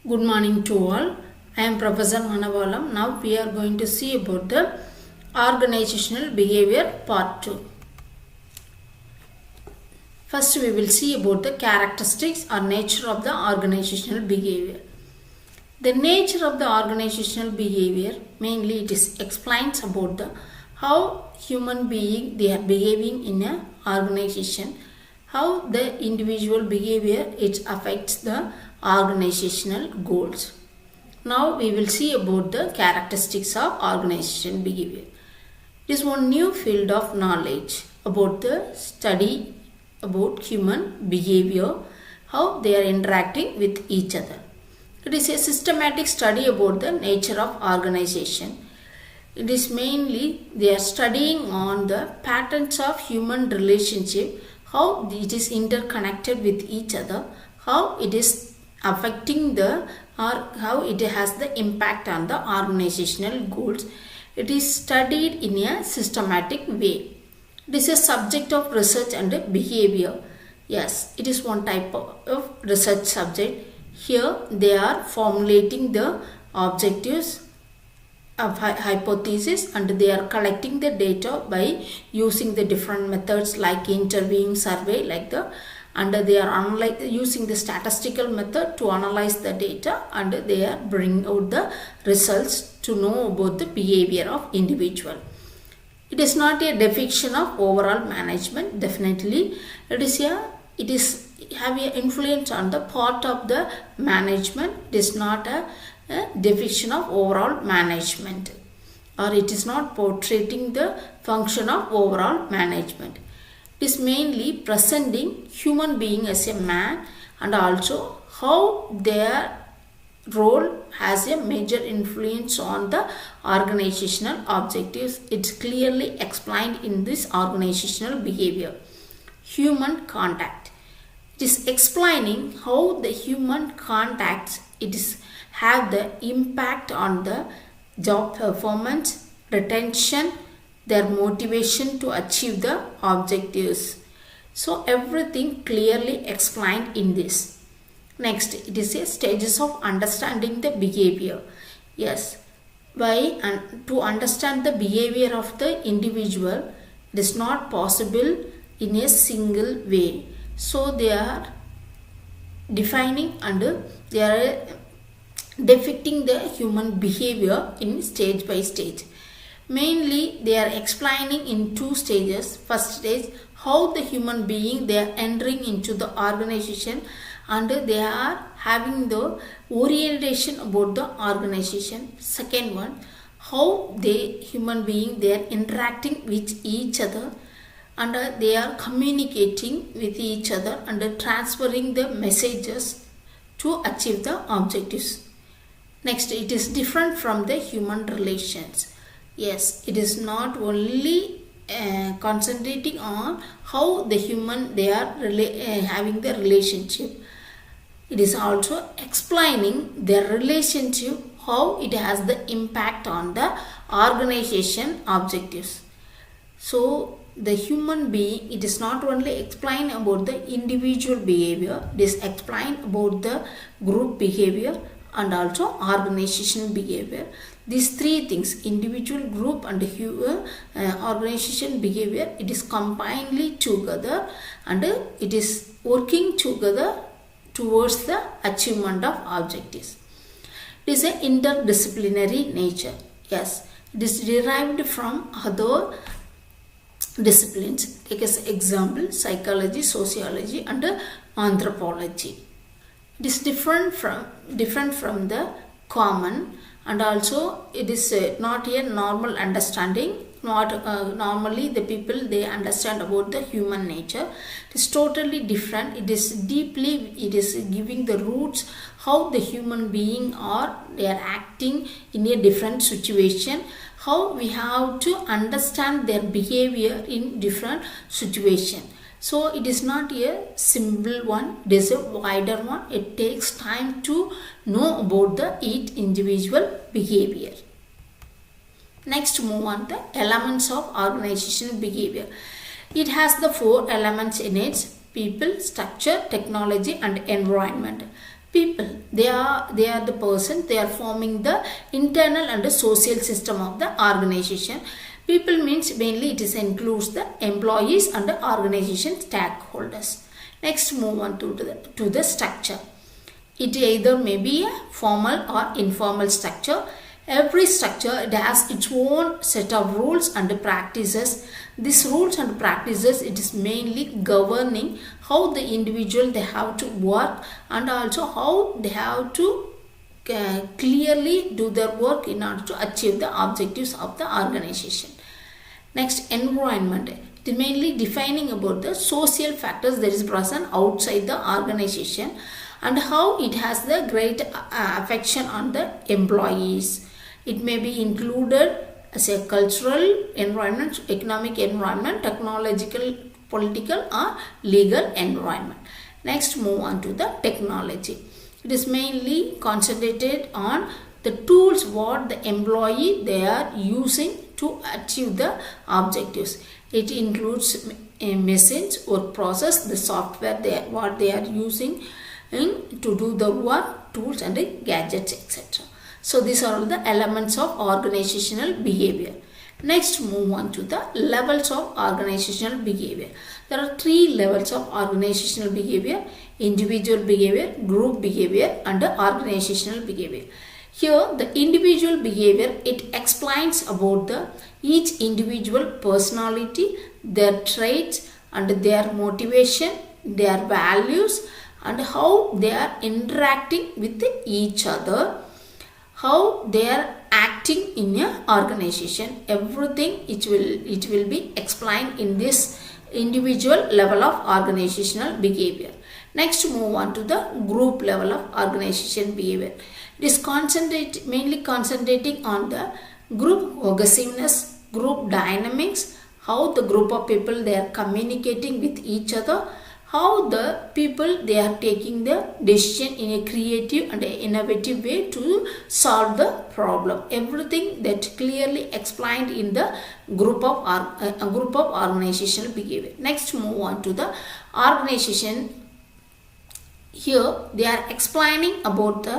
Good morning to all. I am Prof.Manavalam. Now we are going to see about the organizational behavior part 2. First we will see about the characteristics or nature of the organizational behavior. The nature of the organizational behavior mainly it is explains about the how human being they are behaving in a organization, how the individual behavior it affects the organizational goals. Now we will see about the characteristics of organizational behavior. It is one new field of knowledge about the study about human behavior, how they are interacting with each other. It is a systematic study about the nature of organization. It is mainly they are studying on the patterns of human relationship, how it is interconnected with each other, how it is affecting the or how it has the impact on the organizational goals. It is studied in a systematic way. It is a subject of research and behavior. Yes, it is one type of research subject. Here they are formulating the objectives of hypothesis and they are collecting the data by using the different methods like interviewing, survey like the, and they are using the statistical method to analyze the data and they are bring out the results to know about the behavior of individual. It is not a depiction of overall management. Definitely it is have an influence on the part of the management. It is not a depiction of overall management, or it is not portraying the function of overall management. It is mainly presenting human being as a man and also how their role has a major influence on the organizational objectives. It's clearly explained in this organizational behavior. Human contact. It is explaining how the human contacts have the impact on the job performance, retention, their motivation to achieve the objectives. So everything clearly explained in this. Next, it is a stages of understanding the behavior. Yes, to understand the behavior of the individual, it is not possible in a single way. So they are defining and they are depicting the human behavior in stage by stage. Mainly they are explaining in two stages. First stage, how the human being they are entering into the organization and they are having the orientation about the organization. Second one, how the human being they are interacting with each other and they are communicating with each other and transferring the messages to achieve the objectives. Next, it is different from the human relations. Yes, it is not only concentrating on how the human they are having the relationship. It is also explaining their relationship, how it has the impact on the organization objectives. So the human being, it is not only explain about the individual behavior, it is explain about the group behavior and also organizational behavior. These three things, individual, group and organization behavior, it is combinedly together and it is working together towards the achievement of objectives. It is an interdisciplinary nature. Yes, it is derived from other disciplines. Take as example psychology, sociology and anthropology. It is different from the common and also it is not a normal understanding. Not normally the people they understand about the human nature. It is totally different. It is giving the roots how the human being they are acting in a different situation, how we have to understand their behavior in different situation. So it is not a simple one, it is a wider one. It takes time to know about each individual behavior. Next, move on the elements of organizational behavior. It has the 4 elements in it: people, structure, technology and environment. People, they are the person, they are forming the internal and the social system of the organization. People means mainly it is includes the employees and the organization stakeholders. Next, move on to the structure. It either may be a formal or informal structure. Every structure, it has its own set of rules and practices. These rules and practices, it is mainly governing how the individual they have to work, and also how they have to clearly do their work in order to achieve the objectives of the organization. Next, environment. It is mainly defining about the social factors that is present outside the organization and how it has the great affection on the employees. It may be included as a cultural environment, economic environment, technological, political or legal environment. Next, move on to the technology. It is mainly concentrated on the tools what the employee they are using to achieve the objectives. It includes machines or process, the software what they are using to do the work, tools and gadgets, etc. So these are all the elements of organizational behavior. Next, move on to the levels of organizational behavior. There are 3 levels of organizational behavior: individual behavior, group behavior and organizational behavior. Here, the individual behavior, it explains about the each individual personality, their traits and their motivation, their values and how they are interacting with each other, how they are acting in an organization. Everything it will be explained in this individual level of organizational behavior. Next, move on to the group level of organization behavior. It is mainly concentrating on the group cohesiveness, group dynamics, how the group of people they are communicating with each other, how the people they are taking the decision in a creative and innovative way to solve the problem. Everything that clearly explained in the group of organizational behavior. Next, move on to the organization. Here they are explaining about the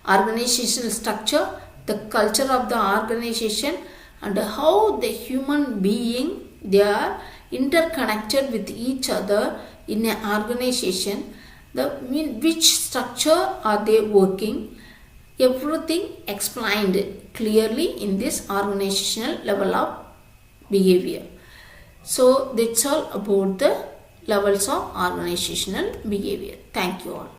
organizational structure, the culture of the organization and how the human being they are interconnected with each other in an organization, which structure are they working, everything explained clearly in this organizational level of behavior. So that's all about the levels of organizational behavior. Thank you all.